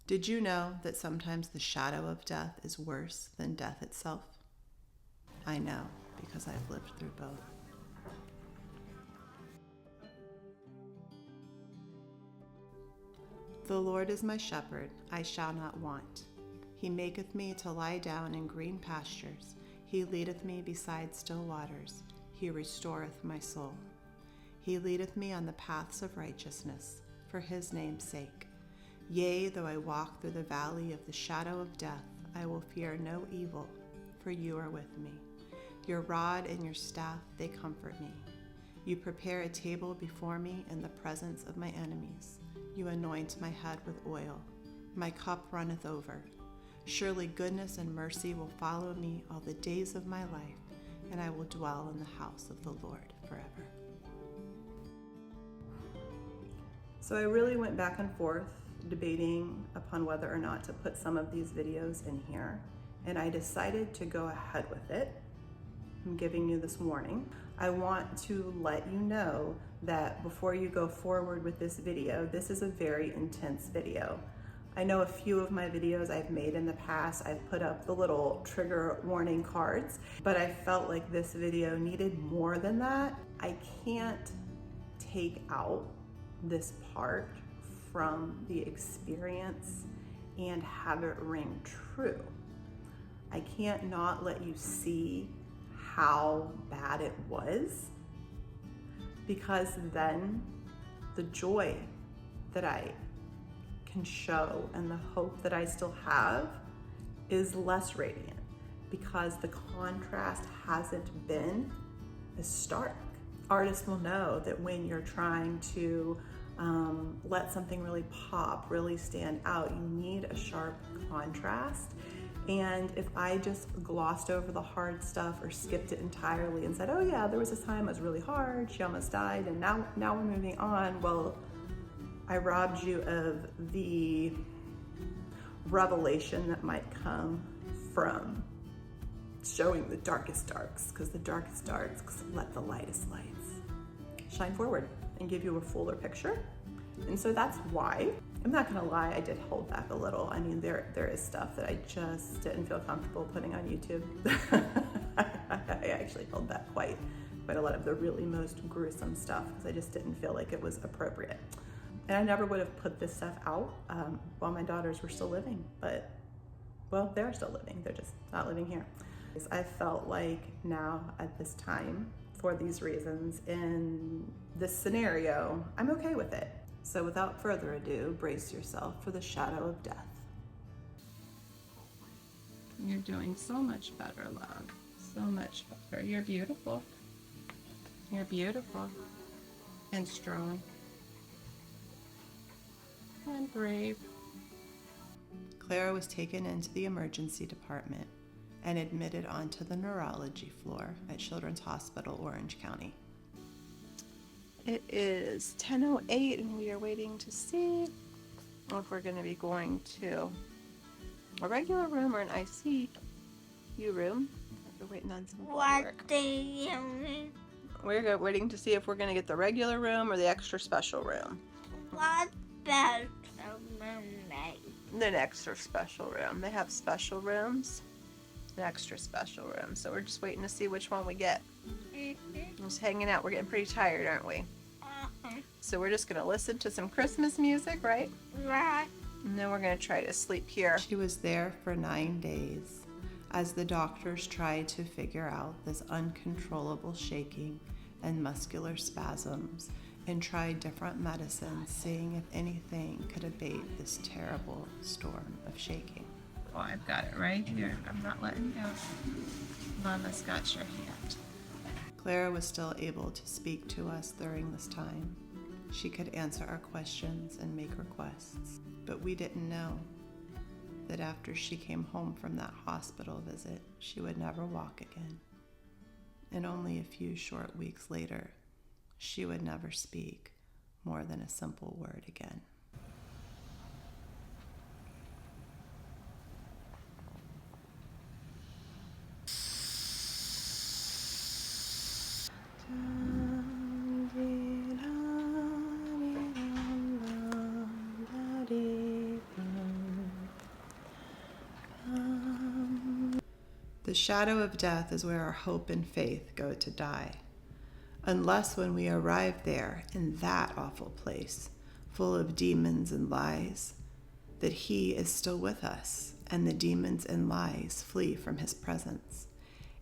Did you know that sometimes the shadow of death is worse than death itself? I know, because I've lived through both. The Lord is my shepherd, I shall not want. He maketh me to lie down in green pastures. He leadeth me beside still waters. He restoreth my soul. He leadeth me on the paths of righteousness, for his name's sake. Yea, though I walk through the valley of the shadow of death, I will fear no evil, for you are with me. Your rod and your staff, they comfort me. You prepare a table before me in the presence of my enemies. You anoint my head with oil. My cup runneth over. Surely goodness and mercy will follow me all the days of my life, and I will dwell in the house of the Lord forever. So I really went back and forth debating upon whether or not to put some of these videos in here, and I decided to go ahead with it. I'm giving you this warning. I want to let you know that before you go forward with this video, this is a very intense video. I know a few of my videos I've made in the past, I've put up the little trigger warning cards, but I felt like this video needed more than that. I can't take out this part from the experience and have it ring true. I can't not let you see how bad it was, because then the joy that I can show and the hope that I still have is less radiant, because the contrast hasn't been as stark. Artists will know that when you're trying to let something really pop, really stand out, you need a sharp contrast. And if I just glossed over the hard stuff or skipped it entirely and said, oh yeah, there was this time it was really hard, she almost died, and now we're moving on, well, I robbed you of the revelation that might come from showing the darkest darks, because the darkest darks let the lightest lights shine forward and give you a fuller picture. And so that's why, I'm not gonna lie, I did hold back a little. I mean, there is stuff that I just didn't feel comfortable putting on YouTube. I actually held back quite a lot of the really most gruesome stuff, because I just didn't feel like it was appropriate. And I never would have put this stuff out while my daughters were still living, but, well, they're still living, they're just not living here. I felt like now at this time, for these reasons, in this scenario, I'm okay with it. So without further ado, brace yourself for the shadow of death. You're doing so much better, love. So much better. You're beautiful. You're beautiful and strong and brave. Clara was taken into the emergency department and admitted onto the neurology floor at Children's Hospital, Orange County. It is 10:08 and we are waiting to see if we're going to be going to a regular room or an ICU room. We're waiting on some work. We're waiting to see if we're going to get the regular room or the extra special room. What special room? The extra special room. They have special rooms, an extra special room. So we're just waiting to see which one we get. Just hanging out. We're getting pretty tired, aren't we? So we're just going to listen to some Christmas music, right? Right. And then we're going to try to sleep here. She was there for 9 days as the doctors tried to figure out this uncontrollable shaking and muscular spasms, and tried different medicines, seeing if anything could abate this terrible storm of shaking. Oh, I've got it right here. I'm not letting go. Mama's got your hand. Clara was still able to speak to us during this time. She could answer our questions and make requests, but we didn't know that after she came home from that hospital visit, she would never walk again. And only a few short weeks later, she would never speak more than a simple word again. shadow of death is where our hope and faith go to die. Unless when we arrive there, in that awful place, full of demons and lies, that he is still with us, and the demons and lies flee from his presence.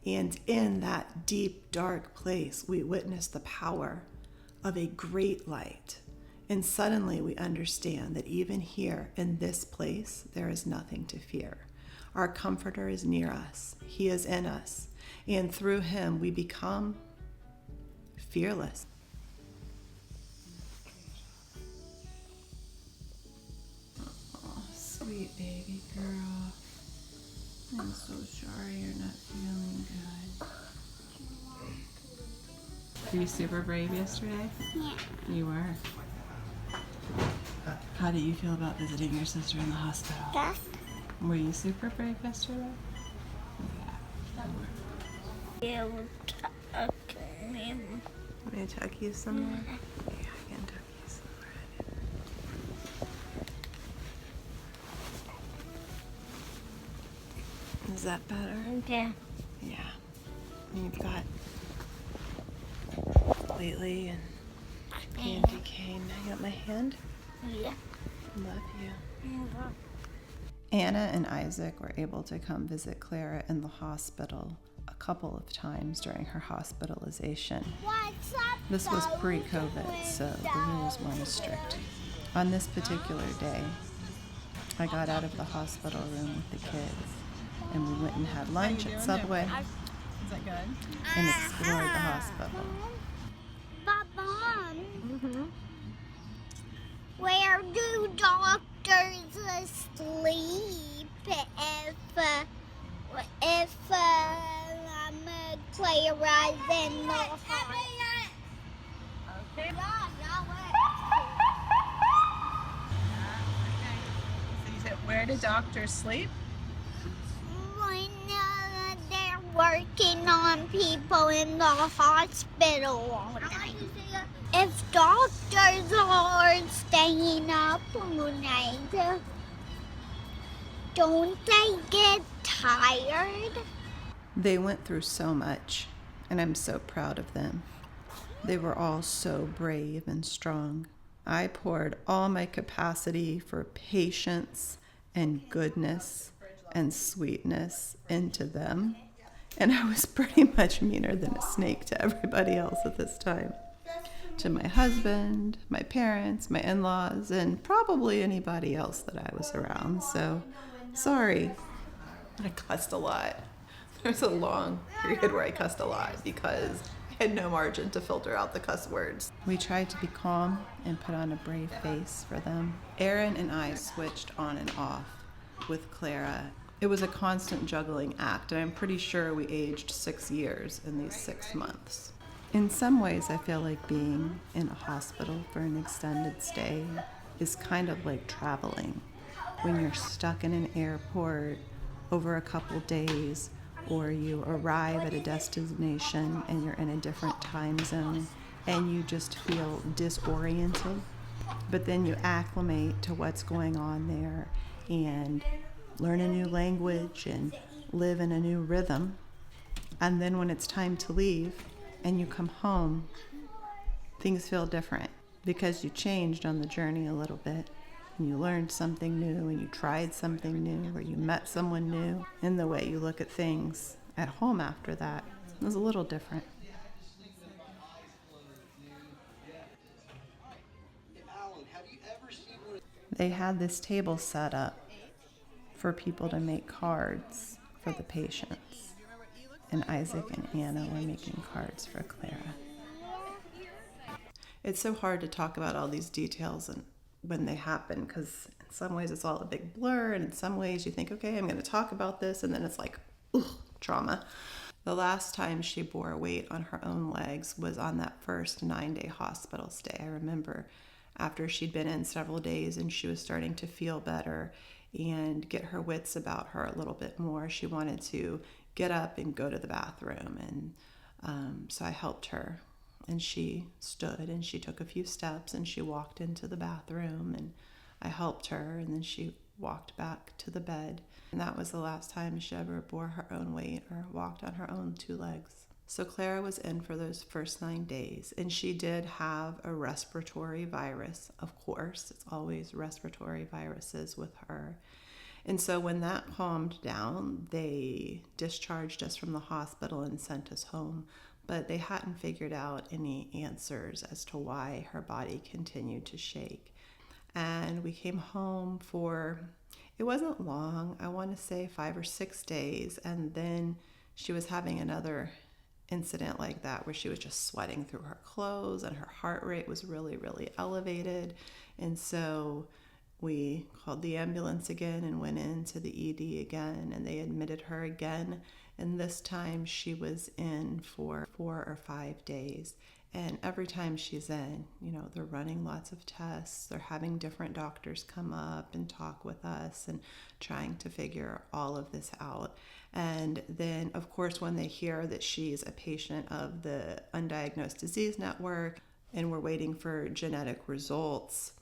And in that deep, dark place, we witness the power of a great light. And suddenly we understand that even here in this place, there is nothing to fear. Our Comforter is near us. He is in us. And through him, we become fearless. Oh, sweet baby girl. I'm so sorry you're not feeling good. Were you super brave yesterday? Yeah. You were. How do you feel about visiting your sister in the hospital? That. Were you super brave yesterday? Yeah. You tuck me. Want me to tuck you somewhere? Yeah, I can tuck you somewhere. Is that better? Okay. Yeah. You've got Lately and candy cane. You got my hand? Yeah. Love you. Anna and Isaac were able to come visit Clara in the hospital a couple of times during her hospitalization. What's up? This was pre-COVID, so the rules weren't as strict. On this particular day, I got out of the hospital room with the kids, and we went and had lunch at Subway. Is that good? And explored the hospital. But Mom, where do doctors sleep if Clara's in the hospital? Okay. So you said, where do doctors sleep? When they're working on people in the hospital all night. If doctors are staying up all night, don't they get tired? They went through so much, and I'm so proud of them. They were all so brave and strong. I poured all my capacity for patience and goodness and sweetness into them, and I was pretty much meaner than a snake to everybody else at this time. To my husband, my parents, my in-laws, and probably anybody else that I was around. So, sorry. I cussed a lot. There was a long period where I cussed a lot because I had no margin to filter out the cuss words. We tried to be calm and put on a brave face for them. Aaron and I switched on and off with Clara. It was a constant juggling act, and I'm pretty sure we aged 6 years in these 6 months. In some ways, I feel like being in a hospital for an extended stay is kind of like traveling. When you're stuck in an airport over a couple days, or you arrive at a destination and you're in a different time zone and you just feel disoriented, but then you acclimate to what's going on there and learn a new language and live in a new rhythm. And then when it's time to leave and you come home, things feel different because you changed on the journey a little bit. And you learned something new, and you tried something new, or you met someone new. And the way you look at things at home after that was a little different. They had this table set up for people to make cards for the patients. And Isaac and Anna were making cards for Clara. It's so hard to talk about all these details and when they happen, because in some ways it's all a big blur, and in some ways you think, okay, I'm going to talk about this, and then it's like, ugh, trauma. The last time she bore weight on her own legs was on that first 9-day hospital stay. I remember after she'd been in several days and she was starting to feel better and get her wits about her a little bit more, she wanted to get up and go to the bathroom, and so I helped her. And she stood and she took a few steps and she walked into the bathroom, and I helped her, and then she walked back to the bed. And that was the last time she ever bore her own weight or walked on her own 2 legs. So Clara was in for those first 9 days, and she did have a respiratory virus, of course. It's always respiratory viruses with her. And so when that calmed down, they discharged us from the hospital and sent us home. But they hadn't figured out any answers as to why her body continued to shake. And we came home for, it wasn't long, I want to say 5 or 6 days. And then she was having another incident like that where she was just sweating through her clothes and her heart rate was really, really elevated. And so we called the ambulance again and went into the ED again, and they admitted her again. And this time she was in for 4 or 5 days. And every time she's in, they're running lots of tests. They're having different doctors come up and talk with us and trying to figure all of this out. And then, of course, when they hear that she's a patient of the Undiagnosed Disease Network and we're waiting for genetic results,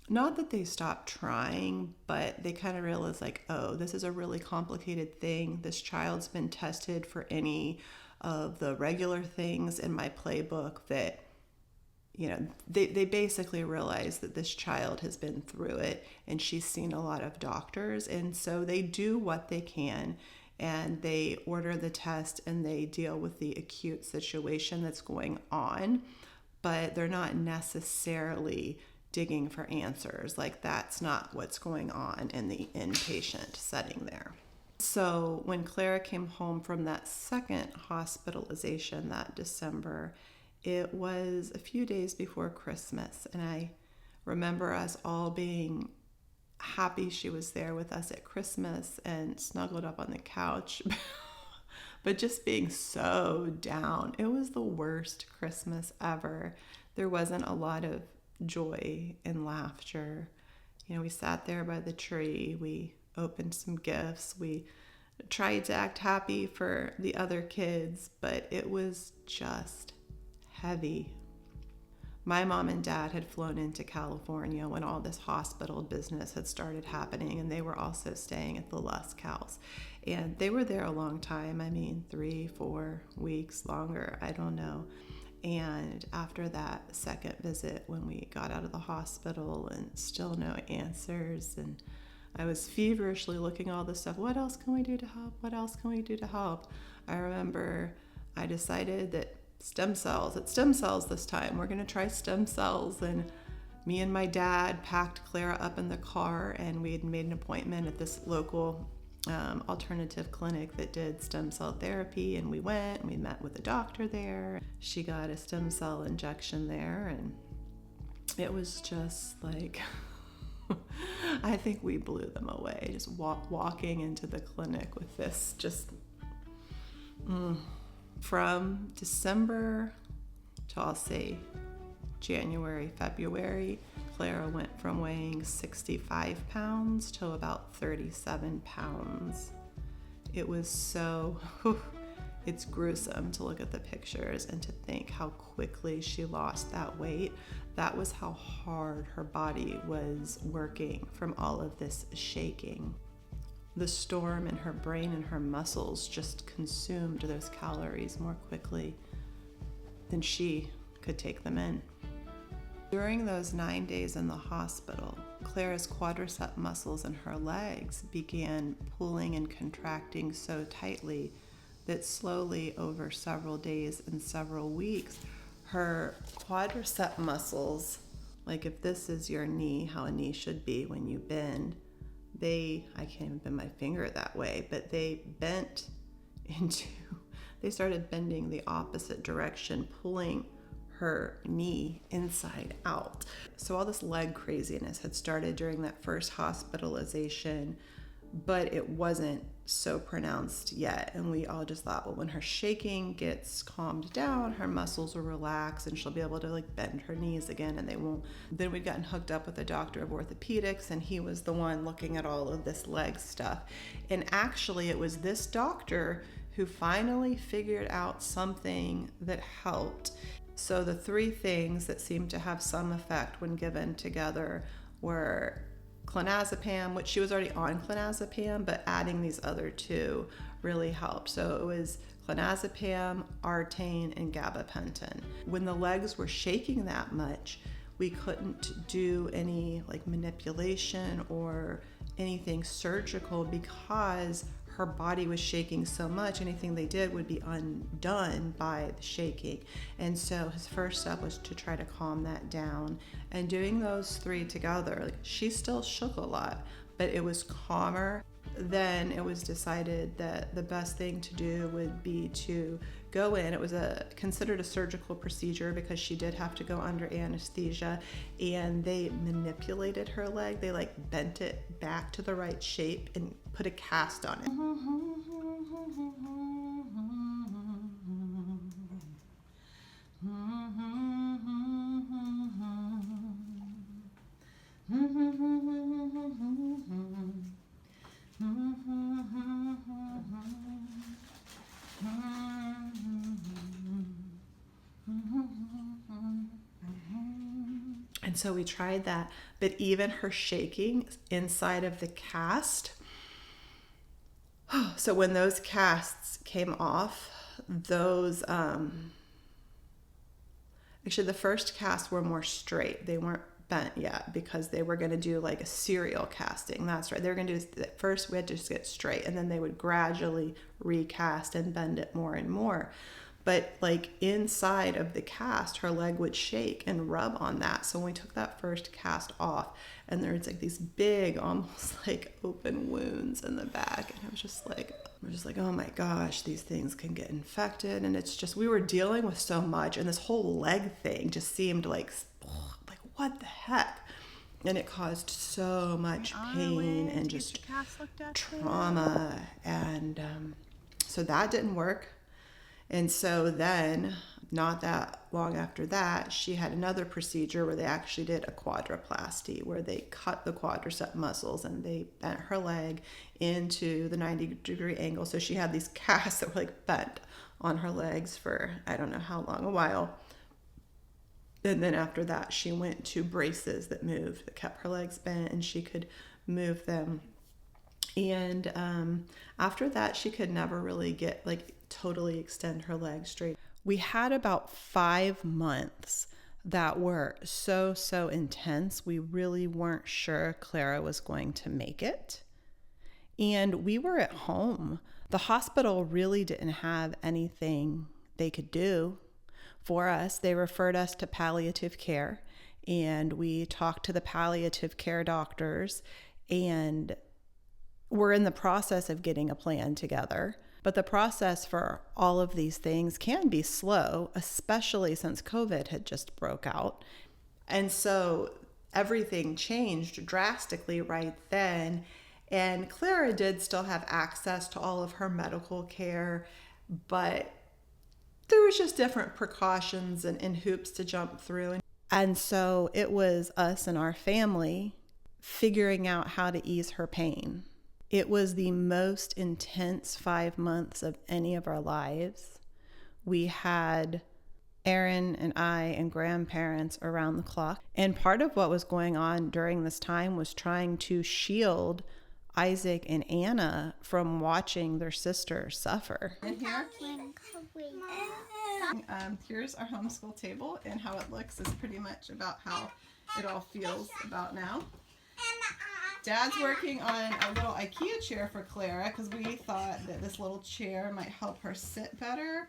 not that they stopped trying, but they kind of realized like, oh, this is a really complicated thing. This child's been tested for any of the regular things in my playbook that, they basically realize that this child has been through it and she's seen a lot of doctors. And so they do what they can and they order the test and they deal with the acute situation that's going on, but they're not necessarily digging for answers. Like that's not what's going on in the inpatient setting there. So when Clara came home from that second hospitalization that December, it was a few days before Christmas. And I remember us all being happy she was there with us at Christmas and snuggled up on the couch, but just being so down. It was the worst Christmas ever. There wasn't a lot of joy and laughter. We sat there by the tree. We opened some gifts. We tried to act happy for the other kids, but it was just heavy. My mom and dad had flown into California when all this hospital business had started happening, and they were also staying at the Luscals. And they were there a long time. 3-4 weeks longer, I don't know. And after that second visit, when we got out of the hospital and still no answers, and I was feverishly looking all this stuff. What else can we do to help? What else can we do to help? I remember I decided that it's stem cells this time. We're going to try stem cells. And me and my dad packed Clara up in the car, and we had made an appointment at this local alternative clinic that did stem cell therapy. And we went and we met with the doctor there. She got a stem cell injection there, and it was just like... I think we blew them away, just walking into the clinic with this from December to, I'll say, January, February, Clara went from weighing 65 pounds to about 37 pounds. It was so, it's gruesome to look at the pictures and to think how quickly she lost that weight. That was how hard her body was working from all of this shaking. The storm in her brain and her muscles just consumed those calories more quickly than she could take them in. During those 9 days in the hospital, Clara's quadricep muscles in her legs began pulling and contracting so tightly that slowly over several days and several weeks, her quadricep muscles, like if this is your knee, how a knee should be when you bend, I can't even bend my finger that way, but they started bending the opposite direction, pulling her knee inside out. So all this leg craziness had started during that first hospitalization, but it wasn't so pronounced yet. And we all just thought, well, when her shaking gets calmed down, her muscles will relax and she'll be able to bend her knees again, and they won't. Then we'd gotten hooked up with a doctor of orthopedics, and he was the one looking at all of this leg stuff. And actually it was this doctor who finally figured out something that helped. So the 3 things that seemed to have some effect when given together were clonazepam, which she was already on clonazepam, but adding these other two really helped. So it was clonazepam, Artane, and gabapentin. When the legs were shaking that much, we couldn't do any like manipulation or anything surgical because her body was shaking so much. Anything they did would be undone by the shaking. And so his first step was to try to calm that down. And doing those three together, like, she still shook a lot, but it was calmer. Then it was decided that the best thing to do would be to go in. It was considered a surgical procedure because she did have to go under anesthesia, and they manipulated her leg. They like bent it back to the right shape and put a cast on it. And so we tried that, but even her shaking inside of the cast, so when those casts came off, those, actually the first casts were more straight. They weren't bent yet because they were going to do like a serial casting. That's right. They were going to do, first we had to just get straight, and then they would gradually recast and bend it more and more. But like inside of the cast, her leg would shake and rub on that. So when we took that first cast off, and there's like these big, almost like open wounds in the back, and I was just like, oh my gosh, these things can get infected. And it's just, we were dealing with so much, and this whole leg thing just seemed like what the heck? And it caused so much pain and just trauma. And so that didn't work. And so then, not that long after that, she had another procedure where they actually did a quadriplasty, where they cut the quadricep muscles and they bent her leg into the 90-degree angle. So she had these casts that were like bent on her legs for I don't know how long, a while. And then after that, she went to braces that moved, that kept her legs bent, and she could move them. And after that, she could never really get totally extend her legs straight. We had about 5 months that were so intense. We really weren't sure Clara was going to make it. And we were at home. The hospital really didn't have anything they could do for us. They referred us to palliative care, and we talked to the palliative care doctors, and we're in the process of getting a plan together. But the process for all of these things can be slow, especially since COVID had just broke out. And so everything changed drastically right then. And Clara did still have access to all of her medical care, but there was just different precautions and hoops to jump through. And so it was us and our family figuring out how to ease her pain. It was the most intense 5 months of any of our lives. We had Aaron and I and grandparents around the clock. And part of what was going on during this time was trying to shield Isaac and Anna from watching their sister suffer. In here, here's our homeschool table, and how it looks is pretty much about how it all feels about now. Dad's working on a little IKEA chair for Clara because we thought that this little chair might help her sit better.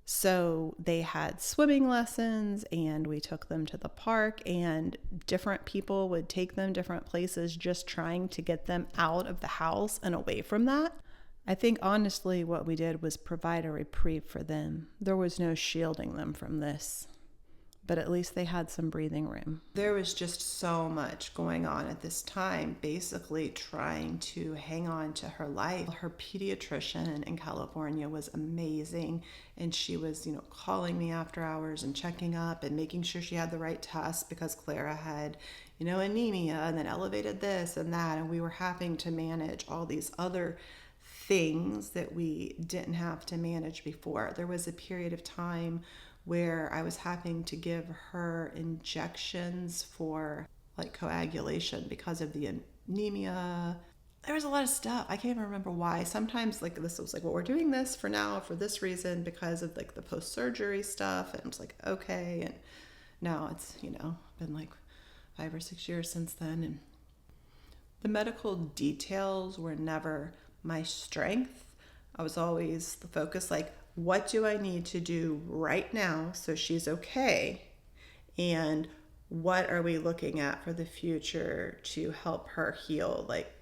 So they had swimming lessons, and we took them to the park, and different people would take them different places, just trying to get them out of the house and away from that. I think honestly what we did was provide a reprieve for them. There was no shielding them from this, but at least they had some breathing room. There was just so much going on at this time, basically trying to hang on to her life. Her pediatrician in California was amazing, and she was, calling me after hours and checking up and making sure she had the right tests, because Clara had, anemia and then elevated this and that, and we were having to manage all these other things that we didn't have to manage before. There was a period of time where I was having to give her injections for coagulation because of the anemia. There was a lot of stuff. I can't even remember why. Sometimes like this was like, well, we're doing this for now for this reason because of like the post-surgery stuff. And it's like, okay. And now it's, been like 5 or 6 years since then. And the medical details were never my strength. I was always the focus, like, what do I need to do right now so she's okay? And what are we looking at for the future to help her heal, like,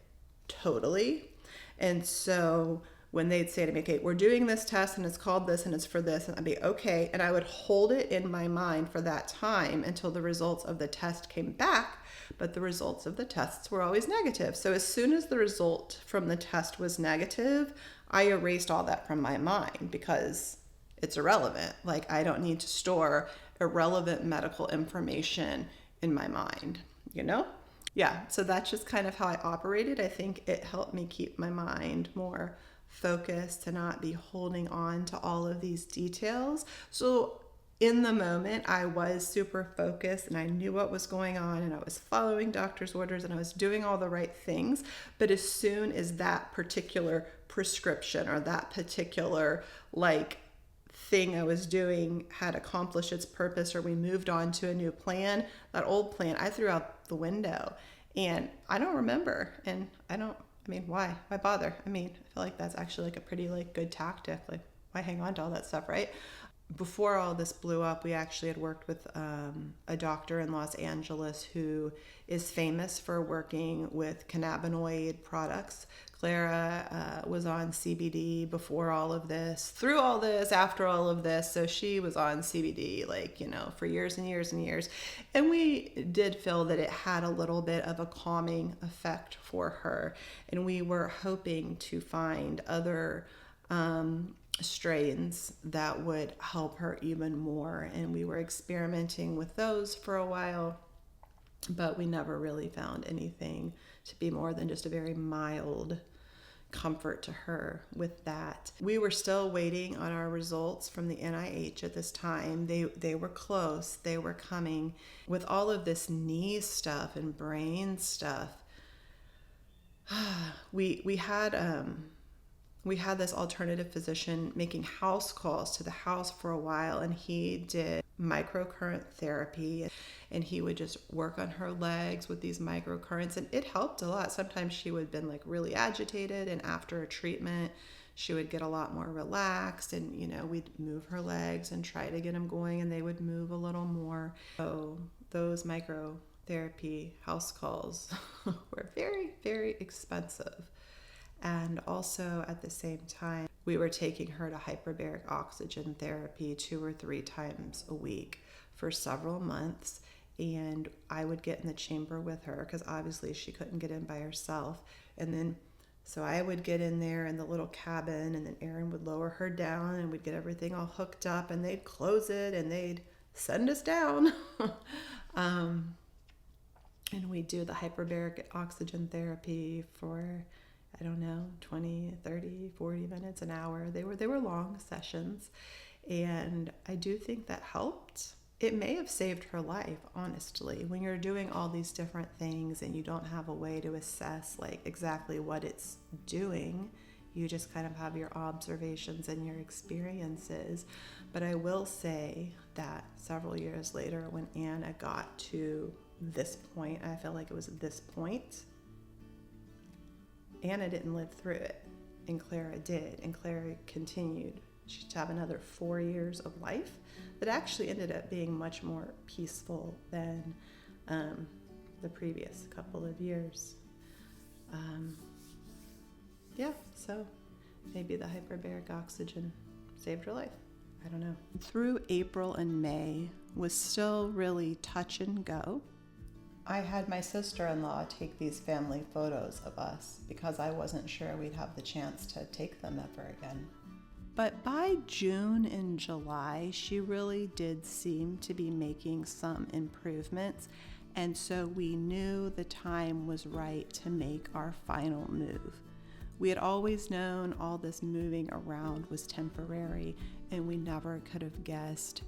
totally? And so when they'd say to me, okay, we're doing this test and it's called this and it's for this, and I'd be okay. And I would hold it in my mind for that time until the results of the test came back. But the results of the tests were always negative. So as soon as the result from the test was negative, I erased all that from my mind because it's irrelevant. Like, I don't need to store irrelevant medical information in my mind, Yeah, so that's just kind of how I operated. I think it helped me keep my mind more focused, to not be holding on to all of these details. So in the moment, I was super focused and I knew what was going on and I was following doctor's orders and I was doing all the right things. But as soon as that particular prescription or that particular thing I was doing had accomplished its purpose, or we moved on to a new plan, that old plan I threw out the window. And I don't remember. And why bother? I feel like that's actually a pretty good tactic. Like, why hang on to all that stuff, right? Before all this blew up, we actually had worked with a doctor in Los Angeles who is famous for working with cannabinoid products. Clara was on CBD before all of this, through all this, after all of this. So she was on CBD for years and years and years. And we did feel that it had a little bit of a calming effect for her. And we were hoping to find other strains that would help her even more. And we were experimenting with those for a while, but we never really found anything to be more than just a very mild comfort to her with that. We were still waiting on our results from the NIH at this time. They were close. They were coming. With all of this knee stuff and brain stuff, we had this alternative physician making house calls to the house for a while, and he did microcurrent therapy, and he would just work on her legs with these microcurrents, and it helped a lot. Sometimes she would have been really agitated, and after a treatment she would get a lot more relaxed, and we'd move her legs and try to get them going, and they would move a little more. So those microtherapy house calls were very, very expensive. And also at the same time, we were taking her to hyperbaric oxygen therapy 2 or 3 times a week for several months. And I would get in the chamber with her because obviously she couldn't get in by herself. And then, so I would get in there in the little cabin, and then Aaron would lower her down and we'd get everything all hooked up, and they'd close it and they'd send us down. And we'd do the hyperbaric oxygen therapy for 20, 30, 40 minutes, an hour. They were long sessions, and I do think that helped. It may have saved her life, honestly. When you're doing all these different things and you don't have a way to assess exactly what it's doing, you just kind of have your observations and your experiences. But I will say that several years later, when Anna got to this point, I feel like it was this point, Anna didn't live through it, and Clara did, and Clara continued. She'd have another 4 years of life that actually ended up being much more peaceful than the previous couple of years. So maybe the hyperbaric oxygen saved her life. I don't know. Through April and May was still really touch and go. I had my sister-in-law take these family photos of us because I wasn't sure we'd have the chance to take them ever again. But by June and July, she really did seem to be making some improvements, and so we knew the time was right to make our final move. We had always known all this moving around was temporary, and we never could have guessed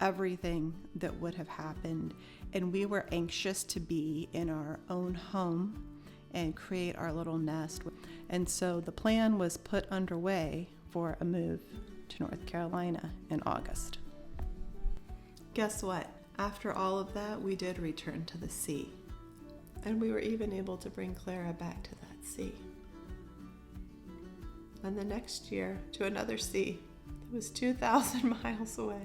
everything that would have happened. And we were anxious to be in our own home and create our little nest. And so the plan was put underway for a move to North Carolina in August. Guess what? After all of that, we did return to the sea. And we were even able to bring Clara back to that sea. And the next year to another sea that was 2,000 miles away.